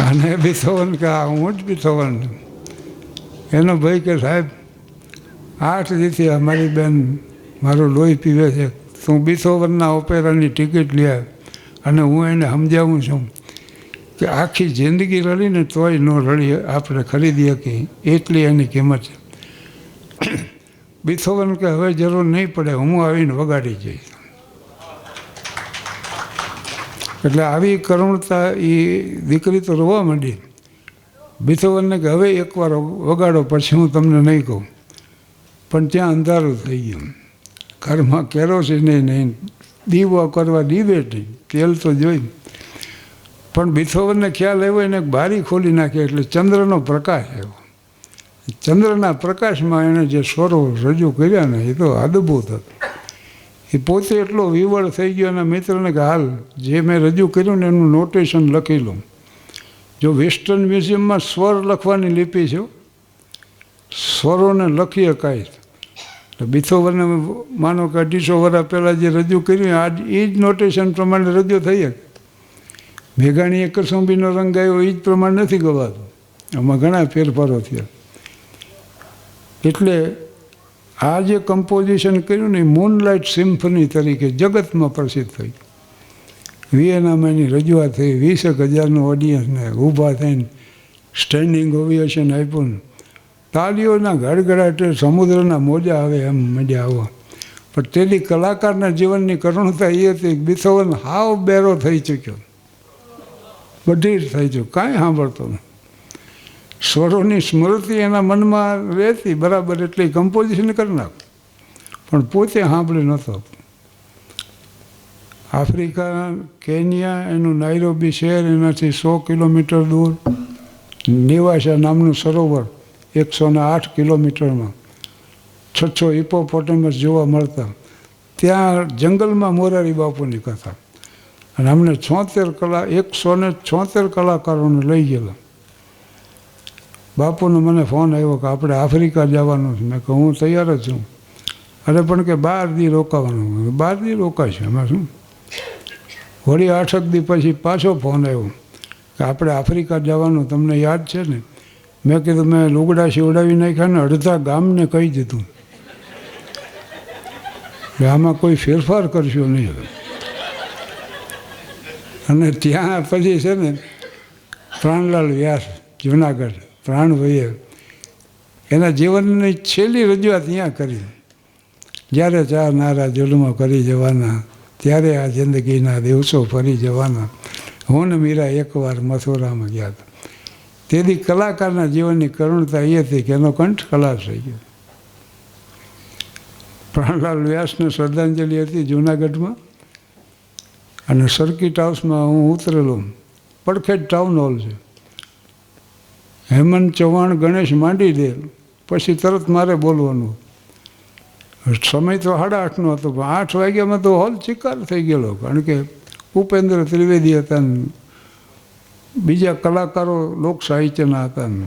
અને બીથોવન કે હા, હું જ બીથોવન. એનો ભાઈ કે સાહેબ 8 દીથી અમારી બેન મારું લોહી પીવે છે, તું બીથોવનના ઓપેરાની ટિકિટ લે. અને હું એને સમજાવું છું કે આખી જિંદગી રડીને તોય ન રડી આપણે ખરીદી શકીએ, એટલી એની કિંમત છે. બીથોવન કે હવે જરૂર નહીં પડે, હું આવીને વગાડી જઈશ. એટલે આવી કરુણતા. એ દીકરી તો રોવા માંડી. બીથોવનને કે હવે એકવાર વગાડો, પછી હું તમને નહીં કહું. પણ ત્યાં અંધારું થઈ ગયું. ઘરમાં કેરોસીન નહીં, દીવો કરવા દીવે નહીં, તેલ તો જોઈ. પણ બીથોવનને ખ્યાલ આવ્યો, એને બારી ખોલી નાખી એટલે ચંદ્રનો પ્રકાશ આવ્યો. ચંદ્રના પ્રકાશમાં એણે જે સ્વરો રજૂ કર્યા ને એ તો અદ્ભુત હતો. એ પોતે એટલો વિવળ થઈ ગયો. એના મિત્રને કે હાલ જે મેં રજૂ કર્યું ને એનું નોટેશન લખી લઉં. જો વેસ્ટર્ન મ્યુઝિયમમાં સ્વર લખવાની લિપિ છે, સ્વરોને લખી શકાય. એટલે બીથોવને માનો કે 250 વર્ષ પહેલાં જે રજૂ કર્યું આજ એ જ નોટેશન પ્રમાણે રજૂ થઈ શકે. મેઘાણીએ કસુંબીનો રંગ ગાયો એ જ પ્રમાણે નથી ગવાતું. આમાં ઘણા ફેરફારો થયા. એટલે આ જે કમ્પોઝિશન કર્યું ને એ મૂનલાઇટ સિમ્ફની તરીકે જગતમાં પ્રસિદ્ધ થઈ. વિયેનામાં એની રજૂઆત થઈ. 20,000નું ઓડિયન્સને ઊભા થઈને સ્ટેન્ડિંગ ઓવેશન આપ્યું. તાલીઓના ગડગડાટે સમુદ્રના મોજા આવે એમ મજા આવવા. પણ તેની કલાકારના જીવનની કરુણતા એ હતી કે બીથોવન હાવ બેરો થઈ ચૂક્યો, બધી જ થઈ ચૂક્યો, કાંઈ સાંભળતો નહીં. સ્વરોની સ્મૃતિ એના મનમાં રહેતી બરાબર, એટલી કમ્પોઝિશન કરી નાખ, પણ પોતે સાંભળી નહોતો. આફ્રિકા કેન્યા, એનું નાઇરોબી શહેર, એનાથી 100 કિલોમીટર દૂર નિવાસા નામનું સરોવર, 108 કિલોમીટરમાં 600 હિપોપોટેમસ જોવા મળતા. ત્યાં જંગલમાં મોરારી બાપુની કથા. અને અમને 176 કલાકારોને લઈ ગયેલા. બાપુનો મને ફોન આવ્યો કે આપણે આફ્રિકા જવાનું છે. મેં કહું હું તૈયાર જ છું. અરે પણ કે 12 દી રોકાવાનું. 12 દી રોકાશે એમાં શું. વળી 8 દી પછી પાછો ફોન આવ્યો કે આપણે આફ્રિકા જવાનું, તમને યાદ છે ને? મેં કીધું મેં લુગડા સીવડાવી નાખ્યા ને અડધા ગામને કહી દીધું કે આમાં કોઈ ફેરફાર કરશો નહીં હવે. અને ત્યાં પછી છે ને પ્રાણલાલ વ્યાસ જુનાગઢ પ્રાણભાઈએ એના જીવનની છેલ્લી રજૂઆત ત્યાં કરી. જ્યારે 4 નારા જુલ્મો કરી જવાના, ત્યારે આ જિંદગીના દિવસો ફરી જવાના. હું ને મીરા એકવાર મથુરામાં ગયા હતા. તેથી કલાકારના જીવનની કરુણતા એ હતી કે એનો કંઠ ખલાસ થઈ ગયો. પ્રાણલાલ વ્યાસને શ્રદ્ધાંજલિ હતી જૂનાગઢમાં, અને સર્કિટ હાઉસમાં હું ઉતરેલો. પડખે જ ટાઉન હોલ છે. હેમંત ચૌહાણ, ગણેશ માંડી દે, પછી તરત મારે બોલવાનું. સમય તો 8:30નો હતો, પણ 8 વાગ્યામાં તો હોલ ચિકાર થઈ ગયેલો. કારણ કે ઉપેન્દ્ર ત્રિવેદી હતા ને બીજા કલાકારો લોક સાહિત્યના હતા ને,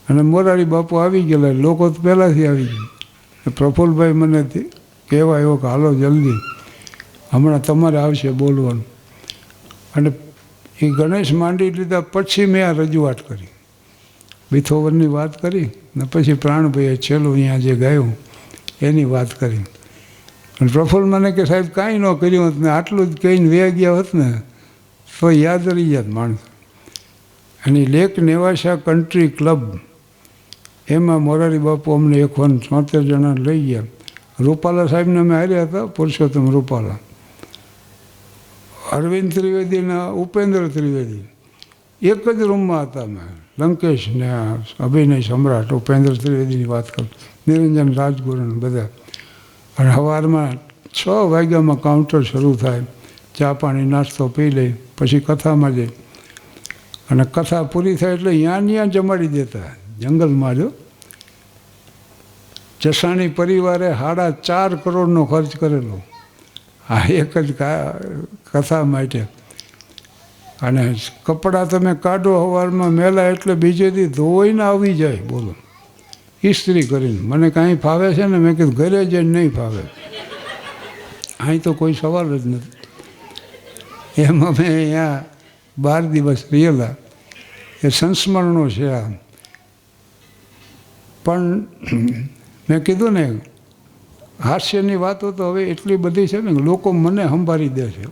અને મોરારી બાપુ આવી ગયેલા. લોકો તો પહેલાંથી આવી ગયા. પ્રફુલ્લભાઈ મને કહેવા એવો કે હાલો જલ્દી, હમણાં તમારે આવશે બોલવાનું. અને એ ગણેશ માંડી લીધા પછી મેં આ રજૂઆત કરી, બિથોવનની વાત કરી, ને પછી પ્રાણભાઈએ છેલ્લું અહીંયા જે ગાયું એની વાત કરી. અને પ્રફુલ્લ મને કે સાહેબ કાંઈ ન કર્યું હોત ને આટલું જ કહીને વે ગયા હોત ને તો યાદ રહી જાત માણસ. અને લેક નેવાસા કન્ટ્રી ક્લબ, એમાં મોરારી બાપુ અમને 176 જણા લઈ ગયા. રૂપાલા સાહેબને અમે હાર્યા હતા, પુરુષોત્તમ રૂપાલા, અરવિંદ ત્રિવેદીના ઉપેન્દ્ર ત્રિવેદી એક જ રૂમમાં હતા. મેં લંકેશ ને અભિનય સમ્રાટ ઉપેન્દ્ર ત્રિવેદીની વાત કરું, નિરંજન રાજગુરુ બધા. અને સવારમાં 6 વાગ્યામાં કાઉન્ટર શરૂ થાય, ચા પાણી નાસ્તો પી લે, પછી કથામાં જાય. અને કથા પૂરી થાય એટલે ત્યાં જમાડી દેતા જંગલમાં. જો જસાણી પરિવારે 4.5 કરોડનો ખર્ચ કરેલો આ એક જ કથા માટે. અને કપડાં તમે કાઢો સવારમાં મેલા એટલે બીજે દી ધોઈને આવી જાય. બોલો, ઇસ્ત્રી કરીને. મને કાંઈ ફાવે છે ને? મેં કીધું ઘરે જઈને નહીં ફાવે, અહીં તો કોઈ સવાલ જ નથી. એમ અમે અહીંયા 12 દિવસ રહેલા. એ સંસ્મરણો છે આ. પણ મેં કીધું ને, હાસ્યની વાતો તો હવે એટલી બધી છે ને, લોકો મને સંભાળી દે છે.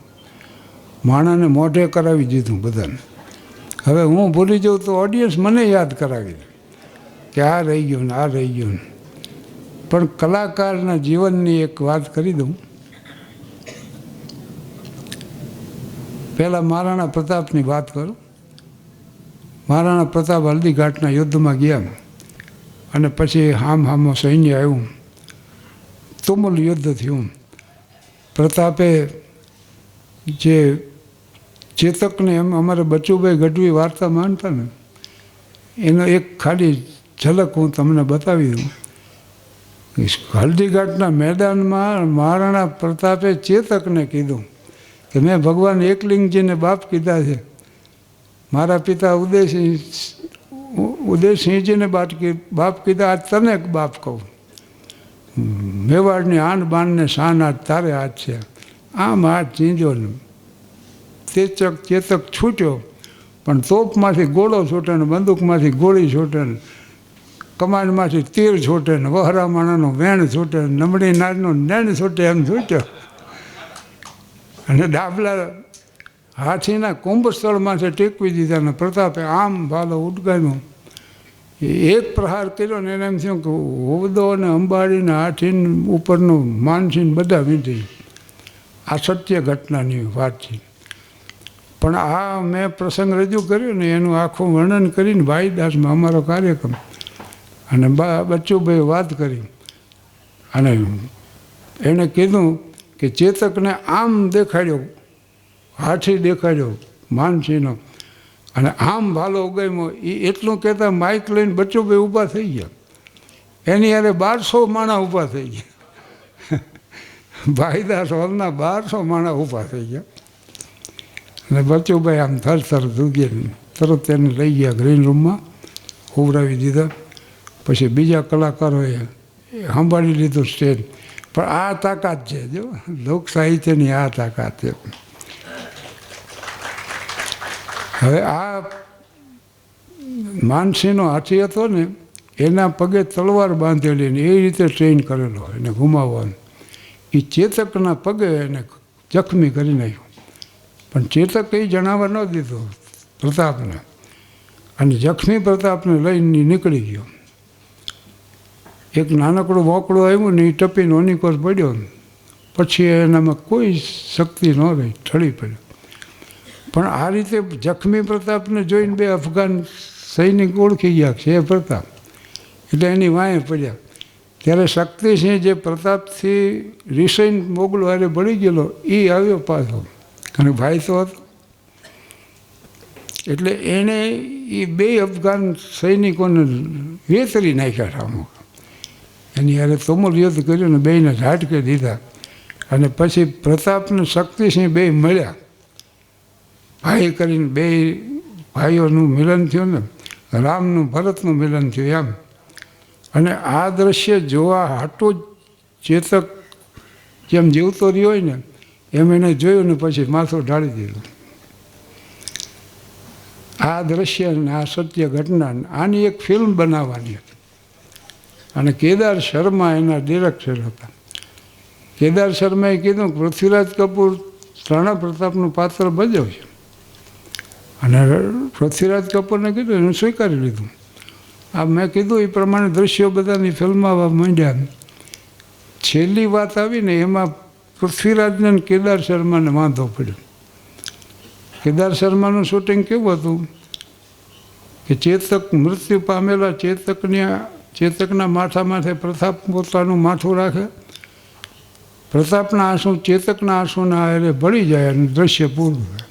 માણાને મોઢે કરાવી દીધું બધાને. હવે હું ભૂલી જાઉં તો ઓડિયન્સ મને યાદ કરાવી દે કે આ રહી ગયું ને આ રહી ગયું. પણ કલાકારના જીવનની એક વાત કરી દઉં. પહેલાં મહારાણા પ્રતાપની વાત કરું. મહારાણા પ્રતાપ હલ્દીઘાટના યુદ્ધમાં ગયા, અને પછી હામો સૈન્ય આવ્યું, તુમુલ યુદ્ધ થયું. પ્રતાપે જે ચેતકને, એમ અમારે બચુભાઈ ગઢવી વાર્તા માનતા ને, એનો એક ખાલી ઝલક હું તમને બતાવી દઉં. હલ્દીઘાટના મેદાનમાં મહારાણા પ્રતાપે ચેતકને કીધું કે મેં ભગવાન એકલિંગજીને બાપ કીધા છે. મારા પિતા ઉદયસિંહજીને બાપ કીધા, આજ તને બાપ કહું. મેવાડની આન બાનને શાન આજ તારે હાથ છે. આમ હાથ ચીંજો ને ચેતક છૂટ્યો, પણ તોપમાંથી ગોળો છૂટે ને બંદૂકમાંથી ગોળી છૂટે ને કમાનમાંથી તીર છૂટે ને વહરામાણાનો વેણ છૂટે ને નમણી નારનો નેણ છૂટે એમ છૂટ્યો. અને ડાબલા હાથીના કુંભસ્થળમાંથી ટેકવી દીધા ને પ્રતાપે આમ ભાલો ઉડગામ્યો. એક પ્રહાર કર્યો ને એને એમ થયું કે હોવદો અને અંબાડીને હાથીને ઉપરનું માનસીને બધા વીંધી. આ સત્ય ઘટનાની વાત છે. પણ આ મેં પ્રસંગ રજૂ કર્યો ને એનું આખું વર્ણન કરીને ભાઈદાસમાં અમારો કાર્યક્રમ, અને બચ્ચુભાઈ વાત કરી. અને એણે કીધું કે ચેતકને આમ દેખાડ્યો, હાથી દેખાડ્યો માનસીનો, અને આમ ભાલો ઉગામ્યો. એ એટલું કહેતા માઇક લઈને બચ્ચુભાઈ ઊભા થઈ ગયા. એની યારે 1200 માણા ઊભા થઈ ગયા. ભાઈદાસ હોલના 1200 માણા ઊભા થઈ ગયા. અને બચુભાઈ આમ થર ધૂગી તરત તેને લઈ ગયા ગ્રીન રૂમમાં, ઉભરાવી દીધા. પછી બીજા કલાકારોએ સંભાળી લીધું સ્ટેજ. પણ આ તાકાત છે, જો લોક સાહિત્યની આ તાકાત છે. હવે આ માનસિંહનો હાથી હતો ને, એના પગે તલવાર બાંધેલી ને એ રીતે ટ્રેન કરેલો એને ગુમાવવાનો. એ ચેતકના પગે એને જખમી કરી નાખ્યો. પણ ચેતક એ જણાવવા ન દીધો પ્રતાપને, અને જખમી પ્રતાપને લઈને નીકળી ગયો. એક નાનકડું મોકળું આવ્યું ને એ ટપીને ઓનીકોર પડ્યો. પછી એનામાં કોઈ શક્તિ ન રહી, ઠળી પડ્યો. પણ આ રીતે જખમી પ્રતાપને જોઈને બે અફઘાન સૈનિક ઓળખી ગયા છે પ્રતાપ, એટલે એની વાંહે પડ્યા. ત્યારે શક્તિસિંહ જે પ્રતાપથી રિસાઈને મોગલો હારે બળી ગયેલો એ આવ્યો પાછો, અને ભાઈ તો હતો. એટલે એણે એ બે અફઘાન સૈનિકોને વેતરી નાખ્યા સામો. એની હારે તોમલ યુદ્ધ કર્યું ને બેને ઝાટકે દીધા. અને પછી પ્રતાપને શક્તિસિંહ બે મળ્યા, ભાઈ કરીને બે ભાઈઓનું મિલન થયું ને, રામનું ભરતનું મિલન થયું એમ. અને આ દ્રશ્ય જોવા હાટું જ ચેતક જેમ જીવતો રહ્યો હોય ને એમ એને જોયું ને પછી માથું ઢાળી દીધું. આ દ્રશ્ય ને આ સત્ય ઘટના, આની એક ફિલ્મ બનાવવાની હતી. અને કેદાર શર્મા એના ડિરેક્ટર હતા. કેદાર શર્માએ કીધું કે પૃથ્વીરાજ કપૂર રાણા પ્રતાપનું પાત્ર ભજવશે. અને પૃથ્વીરાજ કપૂરને કીધું એનું સ્વીકારી લીધું. આ મેં કીધું એ પ્રમાણે દ્રશ્યો બધાની ફિલ્મમાં આવવા માંડ્યા. છેલ્લી વાત આવીને એમાં પૃથ્વીરાજને કેદાર શર્માને વાંધો પડ્યો. કેદાર શર્માનું શૂટિંગ કેવું હતું કે ચેતક મૃત્યુ પામેલા ચેતકના માથા માથે પ્રતાપ પોતાનું માથું રાખે, પ્રતાપના આંસુ ચેતકના આંસુના હારે ભળી જાય અને દ્રશ્ય પૂરું થાય.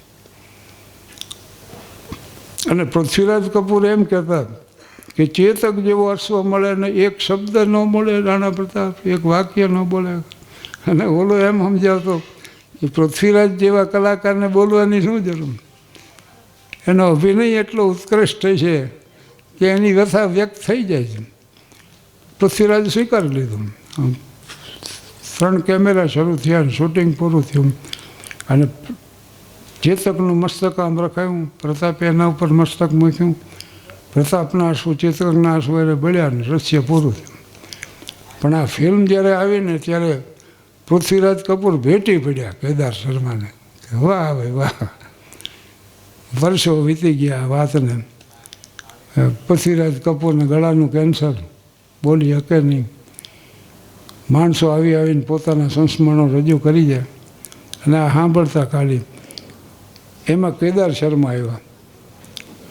અને પૃથ્વીરાજ કપૂર એમ કહેતા કે ચેતક જેવો અશ્વ મળે ને એક શબ્દ ન મળે રાણા પ્રતાપ, એક વાક્ય ન બોલે. અને ઓલો એમ સમજાવતો કે પૃથ્વીરાજ જેવા કલાકારને બોલવાની શું જરૂર, એનો અભિનય એટલો ઉત્કૃષ્ટ છે કે એની વ્યથા વ્યક્ત થઈ જાય છે. પૃથ્વીરાજ સ્વીકારી લીધું. 3 કેમેરા શરૂ થયા, શૂટિંગ પૂરું થયું. અને ચેતકનું મસ્તક આમ રખાયું, પ્રતાપે એના ઉપર મસ્તક મૂક્યું. પ્રતાપના આંસુ ચેતકના આંસુ એને બળ્યા ને દ્રશ્ય પૂરું થયું. પણ આ ફિલ્મ જ્યારે આવીને ત્યારે પૃથ્વીરાજ કપૂર ભેટી પડ્યા કેદાર શર્માને. વાહ ભાઈ વાહ, વર્ષો વીતી ગયા વાતને. પૃથ્વીરાજ કપૂરને ગળાનું કેન્સર, બોલી શકે નહીં. માણસો આવીને પોતાના સંસ્મરણો રજૂ કરી જાય અને આ સાંભળતા ખાલી. એમાં કેદાર શર્મા આવ્યા.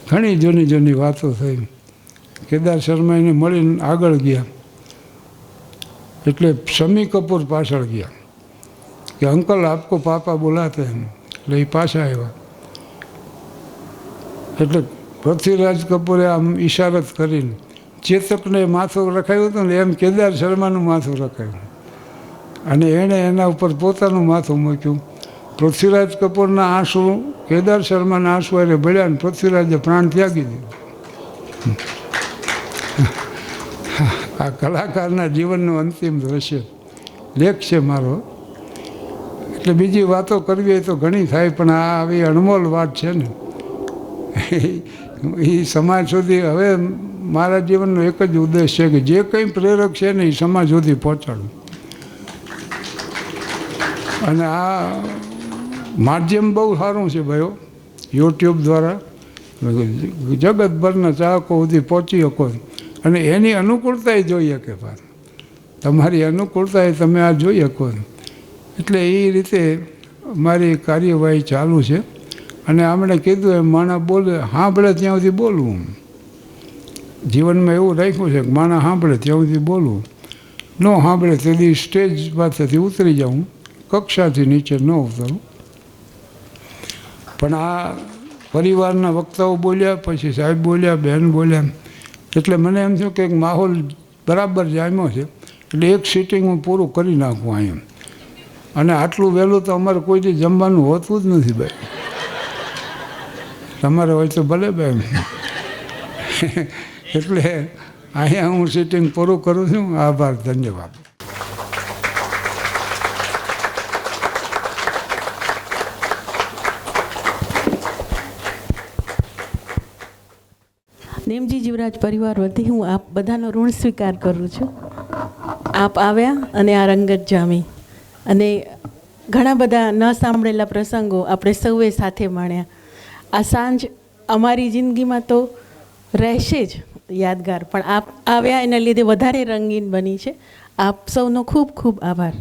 ઘણી જૂની વાતો થઈ. કેદાર શર્મા એને મળીને આગળ ગયા. એટલે શમી કપૂર પાછળ ગયા કે અંકલ આપકો પાપા બોલાતે એમ. એટલે એ પાછા આવ્યા. એટલે પૃથ્વીરાજ કપૂરે આમ ઈશારત કરીને ચેતકને માથું રખાયું હતું ને એમ કેદાર શર્માનું માથું રખાયું. અને એણે એના ઉપર પોતાનું માથું મૂક્યું. પૃથ્વીરાજ કપૂરના આંસુ કેદાર શર્માના આંસુ એને ભળ્યા ને પૃથ્વીરાજે પ્રાણ ત્યાગી દીધું. આ કલાકારના જીવનનું અંતિમ દ્રશ્ય લેખ છે મારો. એટલે બીજી વાતો કરવી હોય તો ઘણી થાય, પણ આ આવી અણમોલ વાત છે ને એ સમાજ સુધી. હવે મારા જીવનનો એક જ ઉદ્દેશ છે કે જે કંઈ પ્રેરક છે ને એ સમાજ સુધી પહોંચાડું. અને આ માધ્યમ બહુ સારું છે ભાઈઓ. યુટ્યુબ દ્વારા જગતભરના ચાહકો સુધી પહોંચી શકો. અને એની અનુકૂળતા જોઈ શકે. તમારી અનુકૂળતા તમે આ જોઈ શકો. એટલે એ રીતે મારી કાર્યવાહી ચાલુ છે. અને આમણે કીધું એમ માણસ બોલે સાંભળે ત્યાં સુધી બોલવું. જીવનમાં એવું રાખ્યું છે કે માણસ સાંભળે ત્યાં સુધી બોલવું. ન સાંભળે તેથી સ્ટેજ પાસેથી ઉતરી જાઉં, કક્ષાથી નીચે ન ઉતરું. પણ આ પરિવારના વક્તાઓ બોલ્યા, પછી સાહેબ બોલ્યા, બહેન બોલ્યા, એટલે મને એમ થયું કે એક માહોલ બરાબર જામ્યો છે. એટલે એક સિટિંગ હું પૂરું કરી નાખું અહીંયા. અને આટલું વહેલું તો અમારે કોઈથી જમવાનું હોતું જ નથી ભાઈ. તમારે હોય તો ભલે બેન. એટલે અહીંયા હું સિટિંગ પૂરું કરું છું. આભાર, ધન્યવાદ. નેમજી જીવરાજ પરિવાર વતી હું આપ બધાનો ઋણ સ્વીકાર કરું છું. આપ આવ્યા અને આ રંગત જામી અને ઘણા બધા ન સાંભળેલા પ્રસંગો આપણે સૌએ સાથે માણ્યા. આ સાંજ અમારી જિંદગીમાં તો રહેશે જ યાદગાર, પણ આપ આવ્યા એના લીધે વધારે રંગીન બની છે. આપ સૌનો ખૂબ ખૂબ આભાર.